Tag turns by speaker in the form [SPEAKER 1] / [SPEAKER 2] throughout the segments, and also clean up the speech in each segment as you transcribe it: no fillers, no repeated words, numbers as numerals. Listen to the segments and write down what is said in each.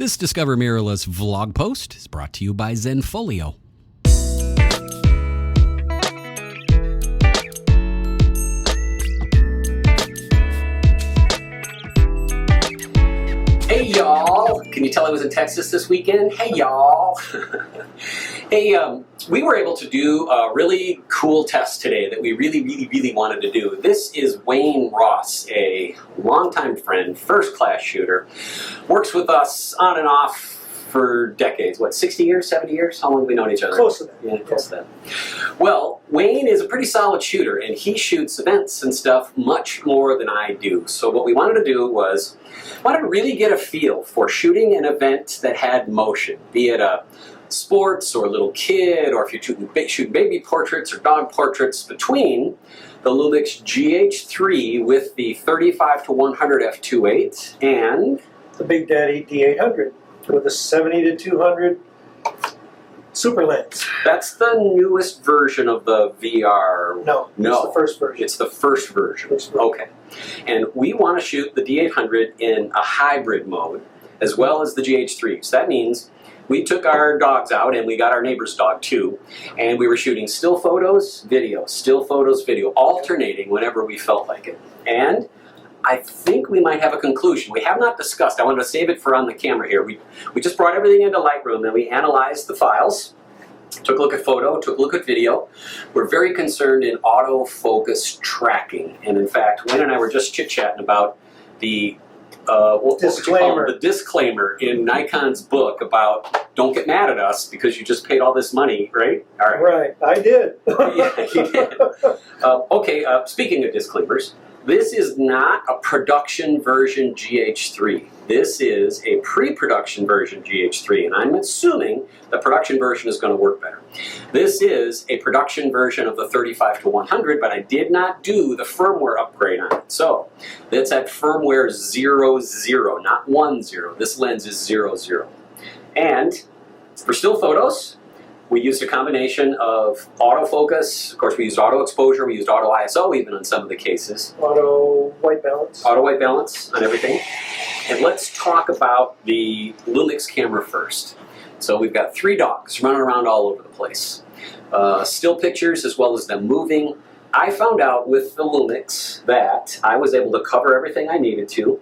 [SPEAKER 1] This Discover Mirrorless vlog post is brought to you by Zenfolio.
[SPEAKER 2] Hey y'all! Can you tell I was in Texas this weekend? Hey y'all! Hey, we were able to do a really cool test today that we really wanted to do. This is Wayne Ross, a longtime friend, first-class shooter. Works with us on and off for decades. What, 60 years, 70 years? How long have we known each other?
[SPEAKER 3] Close to that.
[SPEAKER 2] Yeah, close to that. Well, Wayne is a pretty solid shooter, and he shoots events and stuff much more than I do. So what we wanted to do was, wanted to really get a feel for shooting an event that had motion, be it a sports or a little kid, or if you're shooting baby portraits or dog portraits, between the Lumix GH3 with the 35 to 100 f2.8 and
[SPEAKER 3] the Big Daddy D800 with a 70 to 200 super lens.
[SPEAKER 2] That's the newest version of the VR.
[SPEAKER 3] No, it's the first version.
[SPEAKER 2] It's the first version. Okay. And we want to shoot the D800 in a hybrid mode as well as the GH3. So that means we took our dogs out, and we got our neighbor's dog too, and we were shooting still photos, video, alternating whenever we felt like it. And I think we might have a conclusion. We have not discussed. I wanted to save it for on the camera here. We just brought everything into Lightroom, and we analyzed the files, took a look at photo, took a look at video. We're very concerned in autofocus tracking. And in fact, Wayne and I were just chit-chatting about the
[SPEAKER 3] disclaimer.
[SPEAKER 2] The disclaimer in Nikon's book about don't get mad at us because you just paid all this money, right? All right.
[SPEAKER 3] Right, I did.
[SPEAKER 2] Yeah, he did. Speaking of disclaimers, this is not a production version GH3. This is a pre-production version GH3, and I'm assuming the production version is going to work better. This is a production version of the 35 to 100, but I did not do the firmware upgrade on it. So that's at firmware 00, not 10. This lens is 00. And for still photos, we used a combination of autofocus. Of course, we used auto exposure. We used auto ISO even in some of the cases.
[SPEAKER 3] Auto white balance.
[SPEAKER 2] Auto white balance on everything. And let's talk about the Lumix camera first. So we've got 3 dogs running around all over the place. Still pictures as well as them moving. I found out with the Lumix that I was able to cover everything I needed to.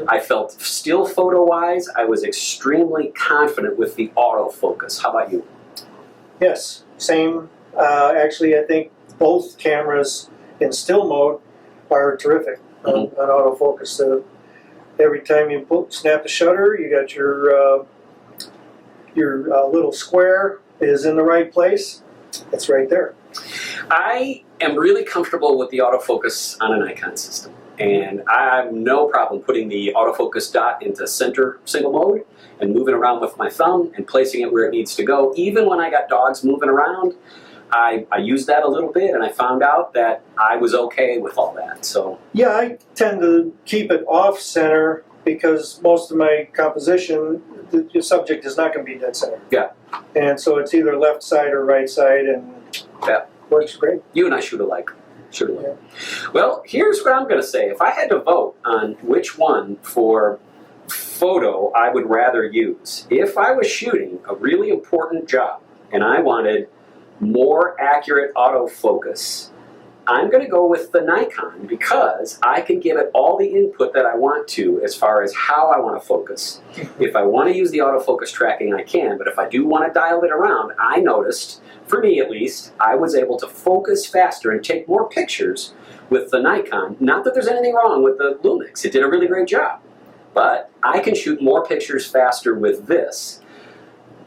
[SPEAKER 2] I felt still photo-wise, I was extremely confident with the autofocus. How about you?
[SPEAKER 3] Yes, same. Actually, I think both cameras in still mode are terrific on autofocus. Every time you snap the shutter, you got your little square is in the right place. It's right there.
[SPEAKER 2] I am really comfortable with the autofocus on a Nikon system. And I have no problem putting the autofocus dot into center single mode and moving around with my thumb and placing it where it needs to go. Even when I got dogs moving around, I used that a little bit, and I found out that I was okay with all that. So
[SPEAKER 3] yeah, I tend to keep it off center because most of my composition, the subject is not going to be dead center.
[SPEAKER 2] Yeah.
[SPEAKER 3] And so it's either left side or right side, and works great.
[SPEAKER 2] You and I shoot alike. Yeah. Well, here's what I'm going to say. If I had to vote on which one for photo I would rather use, if I was shooting a really important job and I wanted more accurate autofocus, I'm going to go with the Nikon because I can give it all the input that I want to as far as how I want to focus. If I want to use the autofocus tracking, I can, but if I do want to dial it around, I noticed, for me at least, I was able to focus faster and take more pictures with the Nikon. Not that there's anything wrong with the Lumix. It did a really great job. But I can shoot more pictures faster with this.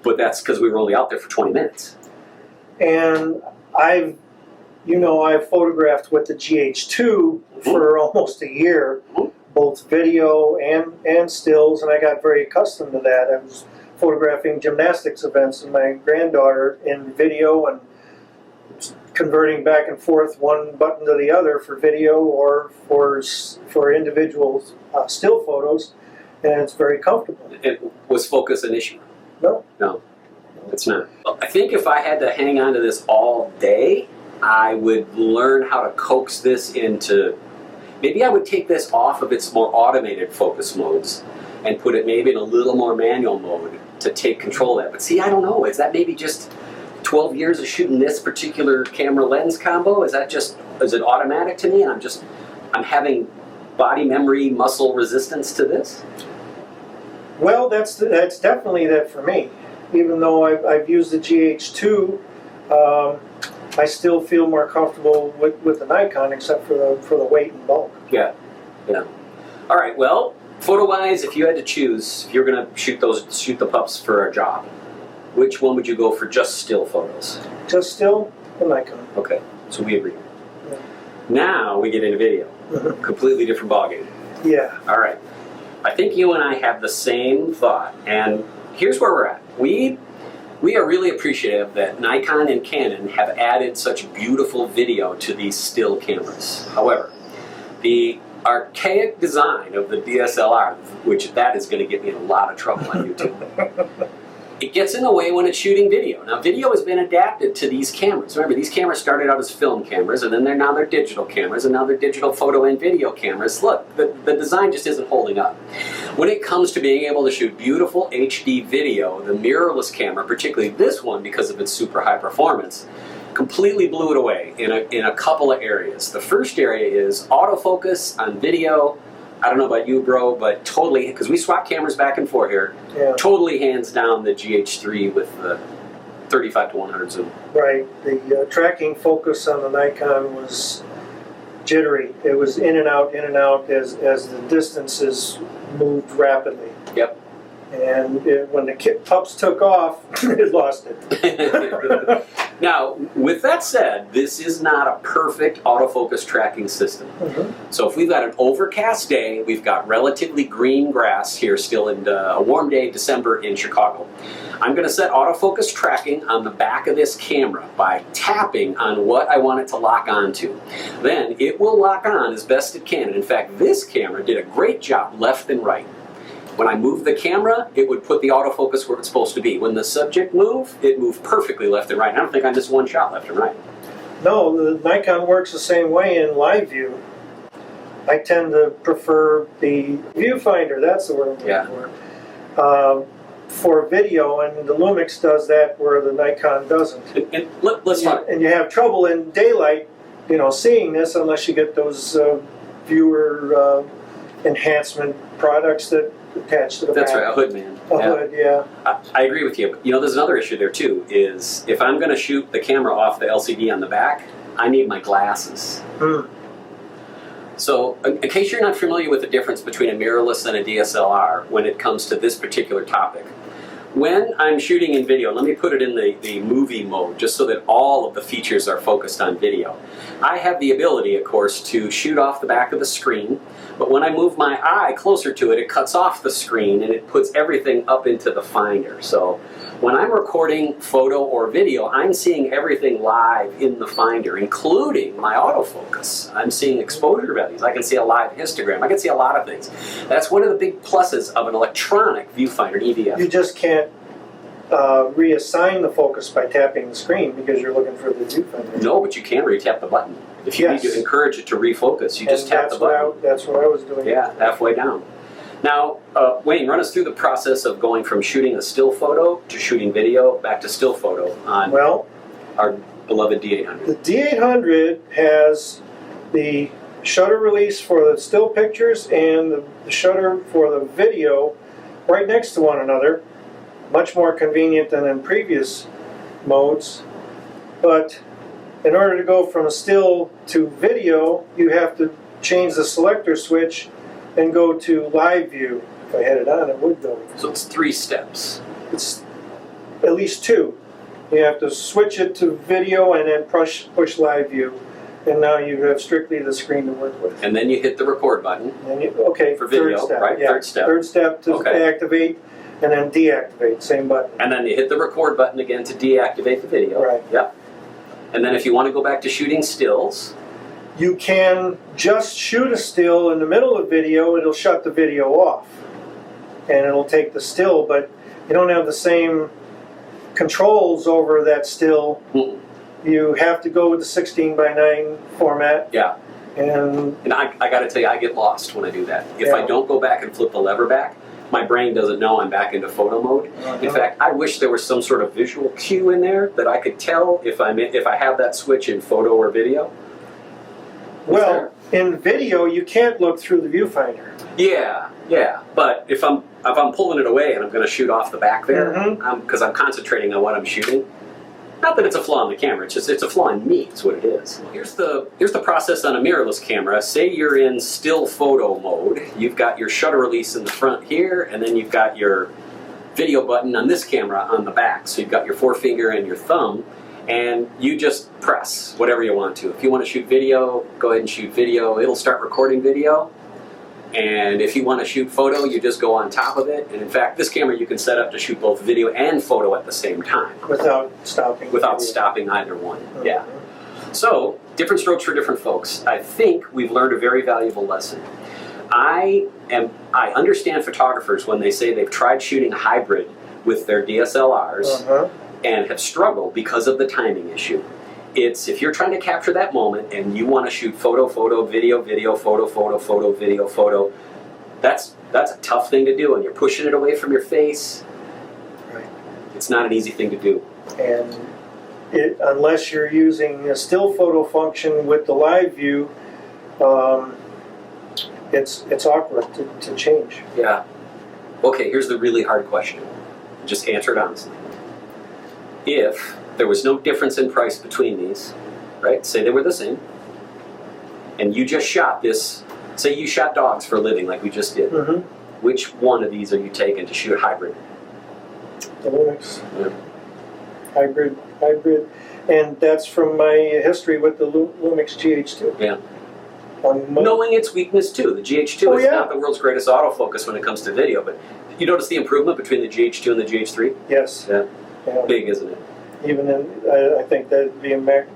[SPEAKER 2] But that's because we were only out there for 20 minutes.
[SPEAKER 3] And I've photographed with the GH2 for almost a year, both video and stills, and I got very accustomed to that. I was photographing gymnastics events with my granddaughter in video and converting back and forth one button to the other for video or for individual still photos, and it's very comfortable.
[SPEAKER 2] Was focus an issue?
[SPEAKER 3] No.
[SPEAKER 2] No, it's not. I think if I had to hang on to this all day, I would learn how to coax this into, maybe I would take this off of its more automated focus modes and put it maybe in a little more manual mode to take control of that. But see, I don't know. Is that maybe just 12 years of shooting this particular camera lens combo? Is it automatic to me, and I'm having body memory, muscle resistance to this?
[SPEAKER 3] Well, that's definitely that for me. Even though I've used the GH2, I still feel more comfortable with the Nikon, except for the weight and bulk.
[SPEAKER 2] Yeah. All right. Well, photo-wise, if you had to choose, if you're going to shoot the pups for a job, which one would you go for? Just still photos.
[SPEAKER 3] Just still, the Nikon.
[SPEAKER 2] Okay. So we agree.
[SPEAKER 3] Yeah.
[SPEAKER 2] Now we get into video. Completely different ballgame.
[SPEAKER 3] Yeah.
[SPEAKER 2] All right. I think you and I have the same thought, and here's where we're at. We are really appreciative that Nikon and Canon have added such beautiful video to these still cameras. However, the archaic design of the DSLR, which that is going to get me in a lot of trouble on YouTube, it gets in the way when it's shooting video. Now, video has been adapted to these cameras. Remember, these cameras started out as film cameras, and then now they're digital cameras, and now they're digital photo and video cameras. Look, the design just isn't holding up. When it comes to being able to shoot beautiful HD video, the mirrorless camera, particularly this one because of its super high performance, completely blew it away in a couple of areas. The first area is autofocus on video. I don't know about you, bro, but totally, because we swap cameras back and forth here, totally hands down the GH3 with the 35 to 100 zoom.
[SPEAKER 3] Right. The tracking focus on the Nikon was jittery. It was in and out as the distances moved rapidly.
[SPEAKER 2] Yep.
[SPEAKER 3] And when the pups took off, it lost it.
[SPEAKER 2] Now, with that said, this is not a perfect autofocus tracking system. So if we've got an overcast day, we've got relatively green grass here still in a warm day, December in Chicago, I'm going to set autofocus tracking on the back of this camera by tapping on what I want it to lock onto. Then it will lock on as best it can. And in fact, this camera did a great job left and right. When I moved the camera, it would put the autofocus where it's supposed to be. When the subject moved, it moved perfectly left and right. I don't think I missed one shot left and right.
[SPEAKER 3] No, the Nikon works the same way in live view. I tend to prefer the viewfinder, that's the word I'm looking for. For video, and the Lumix does that where the Nikon doesn't.
[SPEAKER 2] Let's talk.
[SPEAKER 3] And you have trouble in daylight, seeing this unless you get those viewer enhancement products that attach to the
[SPEAKER 2] That's
[SPEAKER 3] back.
[SPEAKER 2] right, a hood man.
[SPEAKER 3] Hood, yeah.
[SPEAKER 2] I agree with you. But there's another issue there too, is if I'm going to shoot the camera off the LCD on the back, I need my glasses. So, in case you're not familiar with the difference between a mirrorless and a DSLR when it comes to this particular topic, when I'm shooting in video, let me put it in the movie mode just so that all of the features are focused on video. I have the ability, of course, to shoot off the back of the screen, but when I move my eye closer to it, it cuts off the screen and it puts everything up into the finder. So when I'm recording photo or video, I'm seeing everything live in the finder, including my autofocus. I'm seeing exposure values. I can see a live histogram. I can see a lot of things. That's one of the big pluses of an electronic viewfinder, an EVF.
[SPEAKER 3] You just can't reassign the focus by tapping the screen because you're looking for the viewfinder.
[SPEAKER 2] No, but you can re-tap the button. If you need to encourage it to refocus, you just tap the button.
[SPEAKER 3] That's what I was doing.
[SPEAKER 2] Yeah, halfway down. Now, Wayne, run us through the process of going from shooting a still photo to shooting video back to still photo on our beloved D800.
[SPEAKER 3] The D800 has the shutter release for the still pictures and the shutter for the video right next to one another. Much more convenient than in previous modes. But in order to go from still to video, you have to change the selector switch and go to live view. If I had it on, it would go.
[SPEAKER 2] So it's 3 steps.
[SPEAKER 3] It's at least 2. You have to switch it to video and then push live view. And now you have strictly the screen to work with.
[SPEAKER 2] And then you hit the record button.
[SPEAKER 3] And
[SPEAKER 2] for video,
[SPEAKER 3] third step,
[SPEAKER 2] right?
[SPEAKER 3] Yeah.
[SPEAKER 2] Third step.
[SPEAKER 3] Third step to activate and then deactivate, same button.
[SPEAKER 2] And then you hit the record button again to deactivate the video.
[SPEAKER 3] Right.
[SPEAKER 2] Yep. And then if you want to go back to shooting stills,
[SPEAKER 3] you can just shoot a still in the middle of video, it'll shut the video off. And it'll take the still, but you don't have the same controls over that still. You have to go with the 16:9 format.
[SPEAKER 2] Yeah.
[SPEAKER 3] And
[SPEAKER 2] I got to tell you, I get lost when I do that. If I don't go back and flip the lever back, my brain doesn't know I'm back into photo mode. In fact, I wish there was some sort of visual cue in there that I could tell if I have that switch in photo or video.
[SPEAKER 3] Well, in video, you can't look through the viewfinder.
[SPEAKER 2] Yeah. But if I'm pulling it away and I'm going to shoot off the back there, because I'm concentrating on what I'm shooting. Not that it's a flaw in the camera, it's a flaw in me, is what it is. Here's the process on a mirrorless camera. Say you're in still photo mode. You've got your shutter release in the front here, and then you've got your video button on this camera on the back. So you've got your forefinger and your thumb, and you just press whatever you want to. If you want to shoot video, go ahead and shoot video. It'll start recording video. And if you want to shoot photo, you just go on top of it. And in fact, this camera you can set up to shoot both video and photo at the same time.
[SPEAKER 3] Without stopping.
[SPEAKER 2] Without stopping either one, yeah. So, different strokes for different folks. I think we've learned a very valuable lesson. I understand photographers when they say they've tried shooting hybrid with their DSLRs and have struggled because of the timing issue. It's if you're trying to capture that moment and you want to shoot photo, video, photo, video, photo, that's a tough thing to do, and you're pushing it away from your face.
[SPEAKER 3] Right.
[SPEAKER 2] It's not an easy thing to do.
[SPEAKER 3] And unless you're using a still photo function with the live view, it's awkward to change.
[SPEAKER 2] Yeah. Okay, here's the really hard question. Just answer it honestly. If there was no difference in price between these, right? Say they were the same, and you just shot this, say you shot dogs for a living like we just did. Which one of these are you taking to shoot hybrid?
[SPEAKER 3] The Lumix. Hybrid. And that's from my history with the Lumix GH3.
[SPEAKER 2] Yeah. Knowing its weakness too. The GH2 is not the world's greatest autofocus when it comes to video, but you notice the improvement between the GH2 and the GH3?
[SPEAKER 3] Yes.
[SPEAKER 2] Yeah. Big, isn't it?
[SPEAKER 3] Even in, I think that'd be a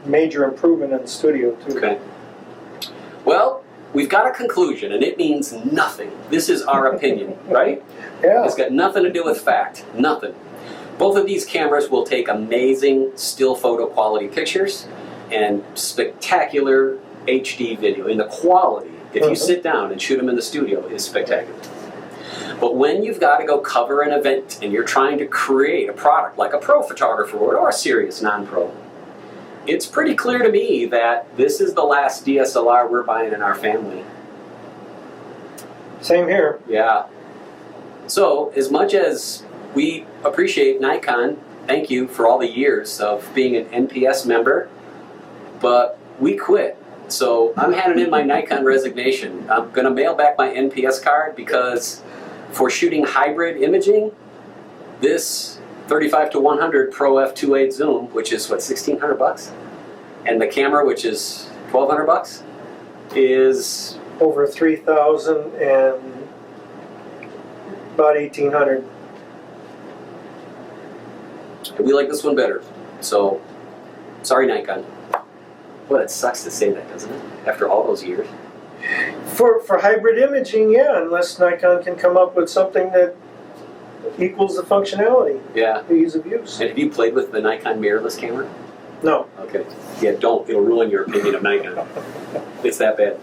[SPEAKER 3] major improvement in the studio too.
[SPEAKER 2] Okay. Well, we've got a conclusion, and it means nothing. This is our opinion, right?
[SPEAKER 3] Yeah.
[SPEAKER 2] It's got nothing to do with fact. Nothing. Both of these cameras will take amazing still photo quality pictures and spectacular HD video. And the quality, if you sit down and shoot them in the studio, is spectacular. But when you've got to go cover an event and you're trying to create a product like a pro photographer would or a serious non-pro, it's pretty clear to me that this is the last DSLR we're buying in our family.
[SPEAKER 3] Same here.
[SPEAKER 2] Yeah. So, as much as we appreciate Nikon, thank you for all the years of being an NPS member, but we quit. So, I'm handing in my Nikon resignation. I'm going to mail back my NPS card because for shooting hybrid imaging, this 35-100 Pro f2.8 zoom, which is what, $1,600, and the camera, which is $1,200, is
[SPEAKER 3] over 3,000 and about 1,800.
[SPEAKER 2] We like this one better. So, sorry, Nikon. Well, it sucks to say that, doesn't it? After all those years.
[SPEAKER 3] For hybrid imaging, yeah, unless Nikon can come up with something that equals the functionality, the ease of use.
[SPEAKER 2] And have you played with the Nikon mirrorless camera?
[SPEAKER 3] No.
[SPEAKER 2] Okay. Yeah, don't. It'll ruin your opinion of Nikon. It's that bad.